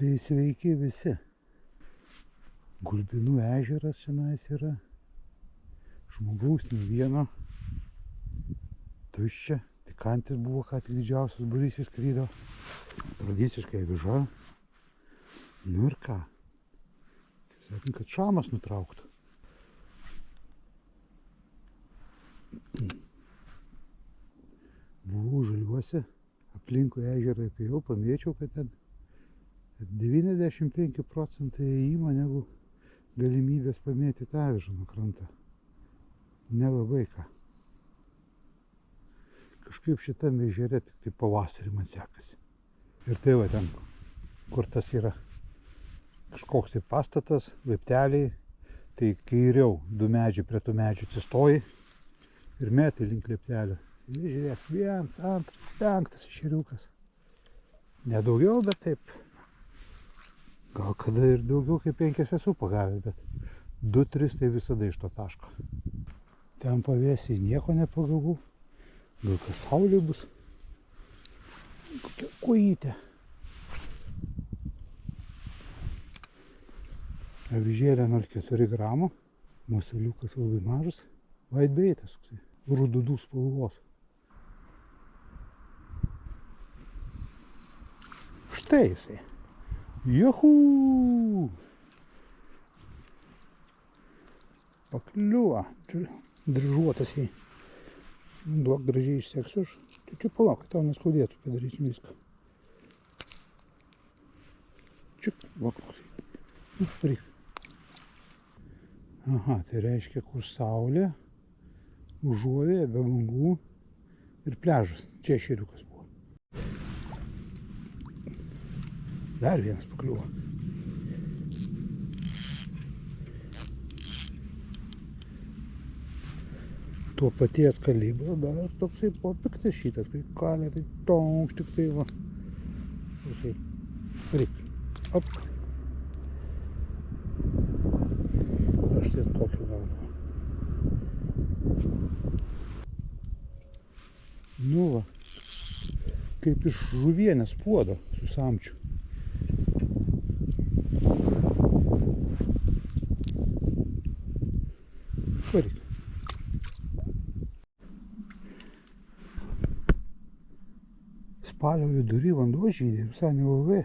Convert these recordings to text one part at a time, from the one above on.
Tai sveiki visi. Gulbinų ežeras šiandien yra. Žmogaus nei vieno. Tuščia. Tik antis buvo, ką tik didžiausias būrys įskrydo. Tradiciškai aviža. Nu ir ką? Taip sakant, kad šamas nutrauktų. Buvau Žaliuose. Aplinkui ežerą apėjau, pamėčiau, kad ten 95 procentai ėjimo negu galimybės pamėtyti avižą nuo krantą. Nelabai ką. Kažkaip šitam ežere tik tai pavasarį man sekasi. Ir tai va ten, kur tas yra kažkoks tai pastatas, laipteliai, tai kairiau du medžiai prie tų medžių atsistoji ir metai link laiptelio. Ir žiūrėk, 1, 2, 5 ešeriukas. Nedaugiau, bet taip. Gal kada ir daugiau kaip 5 esu pagavęs, bet 2-3 tai visada iš to taško. Ten pavėsiai nieko nepagavau. Gal kas saulė bus. Kokia kojytė. Avižėlė 0,4 gramo. Museliukas labai mažas. Whitebaitas, rududų spalvos. Štai jisai. Juhu! Pakliuvo. Dryžuotas jį. Duok gražiai išseksiu. Tu čia palauk, kad tau neskaudėtų, padarysim viską. Čiuk, vaklausai. Paryk. Aha, tai reiškia, kur saulė, užuovė, be bangų ir pliažas. Čia ešeriukas buvo. Dar vienas pakliuvo. Tuo paties kalibro, bet toksai popiktas šitas, kai kalė, tai tonkš tik tai va. Visai. Reik. Op. Aš tai kokį gaudavau. Nu va. Kaip iš žuvienės puodo su samčiu. Pareik. Spalio vidury vanduo žydė, visai nevalgai.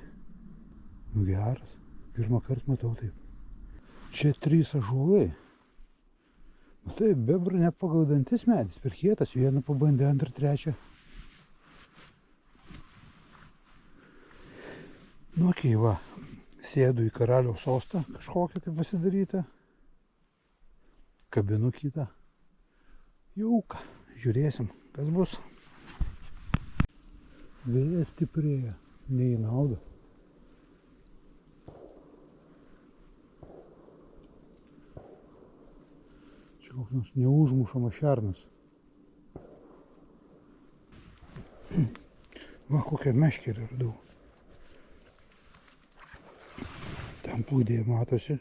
Nu geras, pirmą kartą matau taip. Čia 3 ąžuolai. Matai, bebrų nepagaudantis medis, per kietas, vieną pabandė, 2, 3. Nu, okei, va, sėdu į karaliaus sostą, kažkokią tai pasidarytą. Kabinu kitą. Jau ką, žiūrėsim, kas bus. Vėjas stiprėja, ne į naudą. Čia koks nors neužmušamas šernas. Va, kokią meškerę radau. Ten plūdėje matosi.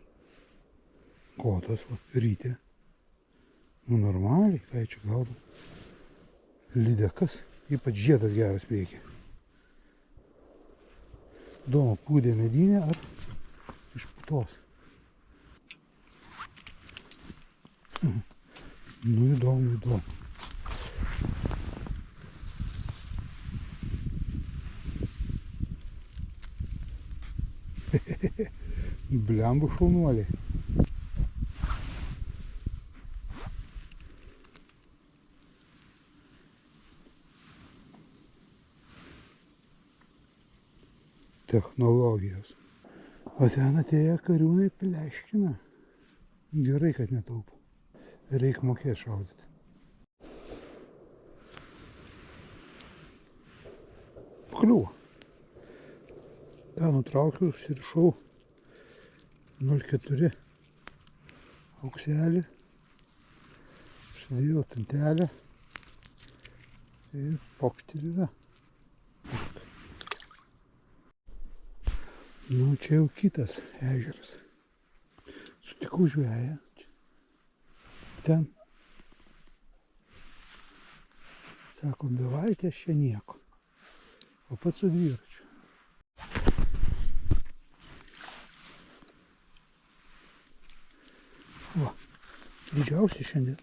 Kotas, va, rytė. Nu, normaliai, ką čia gaudau. Lydekas, ypač žiedas geras priekį. Įdomu, plūdė medinė ar iš putos. Nu, įdomu, įdomu. Blembu šaunuoliai. Technologijos. O ten atėję kariūnai pleškina. Gerai, kad netaupo. Reik mokėti šaudyti. Pakliuvo. Ten nutraukiau, užsirišau 0,4 aukselį. Užsidėjau tantelę. Ir pokšt ir yra. Nu, čia jau kitas ežeras. Sutikau žveją. Ten. Sako, bevaitės čia nieko. O pats su dviračiu. Va, didžiausi šiandien.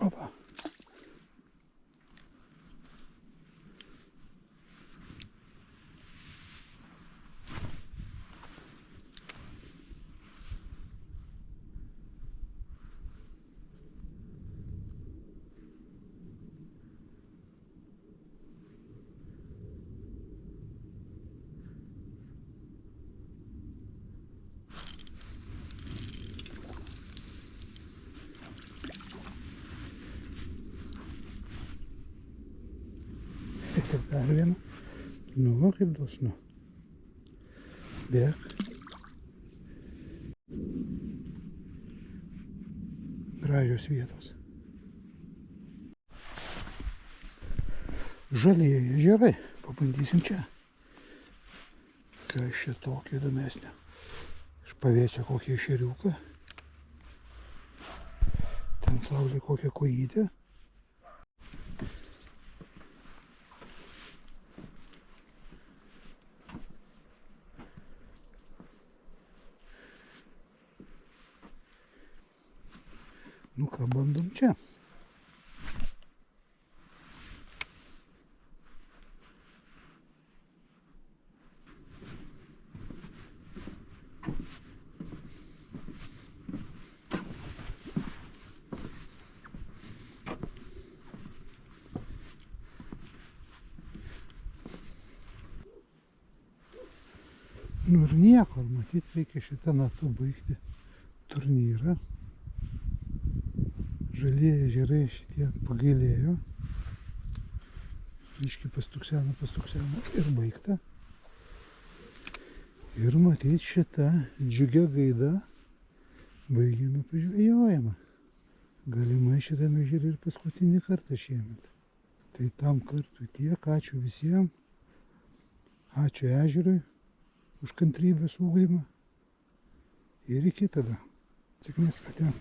Opa. Ir dar vieną. Nu, va, kaip dosnu. Bėk. Gražios vietos. Žalieji ežerai. Pabandysim čia. Kas čia tokio įdomesnio. Iš paviečio kokį ešeriuką. Ten saulė kokią kojytę. Nu ką, bandom čia. Nu ir nieko, matyt, reikia šitą metu baigti turnyrą. Žalieji ežerai šitie pagailėjo. Biškį pastukseno ir baigta. Ir matyt, šitą džiugią gaidą baigėme pažvejojimą. Galimai šitame ežere ir paskutinį kartą šiemet. Tai tam kartui tiek. Ačiū visiems. Ačiū ežerui už kantrybės ugdymą. Ir iki tada. Sėkmės, ate.